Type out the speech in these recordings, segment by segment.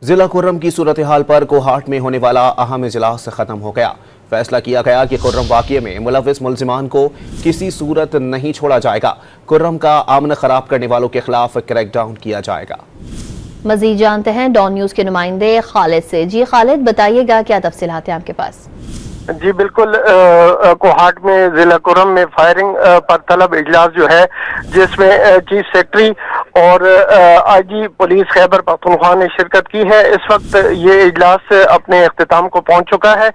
जिला खुर्रम की सूरत हाल पर कोहाट में होने वाला अहम इजलास खत्म हो गया। फैसला किया गया कि खुर्रम वाक़ये में मुलव्विस मुल्जिमान को किसी सूरत नहीं छोड़ा जाएगा। खुर्रम का अमन खराब करने वालों के खिलाफ क्रैकडाउन किया जाएगा। मजीद जानते हैं डॉन न्यूज के नुमाइंदे खालिद से। जी खालिद, बताइएगा क्या तफसीलात हैं आपके पास? जी बिल्कुल, कोहाट में जिला खुर्रम में फायरिंग पर तलब इजलास जो है, जिसमें चीफ सेक्रेटरी और आईजी पुलिस खैबर पख्तूनख्वा ने शिरकत की है। इस वक्त ये इजलास अपने अख्तिताम को पहुंच चुका है।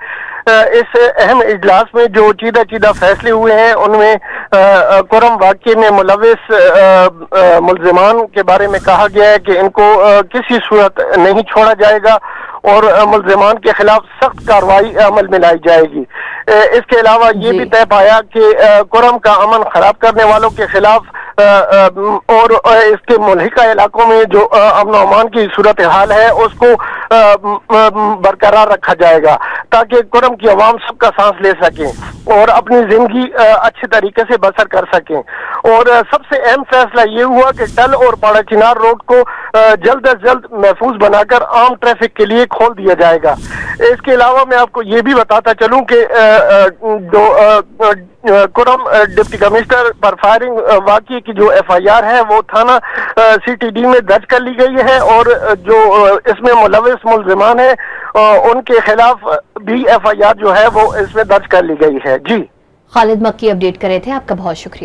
इस अहम इजलास में जो चीदा फैसले हुए हैं, उनमें खुर्रम वाक़ये में मुलव्विस मुल्जिमान के बारे में कहा गया है कि इनको किसी सूरत नहीं छोड़ा जाएगा और मुल्जिमान के खिलाफ सख्त कार्रवाई अमल में लाई जाएगी। इसके अलावा ये भी तय पाया कि खुर्रम का अमन खराब करने वालों के खिलाफ और इसके मुल्हिका इलाकों में जो अमन अमान की सूरत हाल है उसको बरकरार रखा जाएगा, ताकि खुर्रम की आवाम सबका सांस ले सकें और अपनी जिंदगी अच्छे तरीके से बसर कर सकें। और सबसे अहम फैसला ये हुआ कि टल और पाड़ा चिनार रोड को जल्द अज जल्द महफूज बनाकर आम ट्रैफिक के लिए खोल दिया जाएगा। इसके अलावा मैं आपको ये भी बताता चलूं कि खुर्रम डिप्टी कमिश्नर पर फायरिंग वाक़ये की जो FIR है वो थाना CTD में दर्ज कर ली गई है और जो इसमें मुलव्विस मुल्जिमान है उनके खिलाफ भी FIR जो है वो इसमें दर्ज कर ली गई है। जी खालिद मक्की अपडेट कर रहे थे, आपका बहुत शुक्रिया।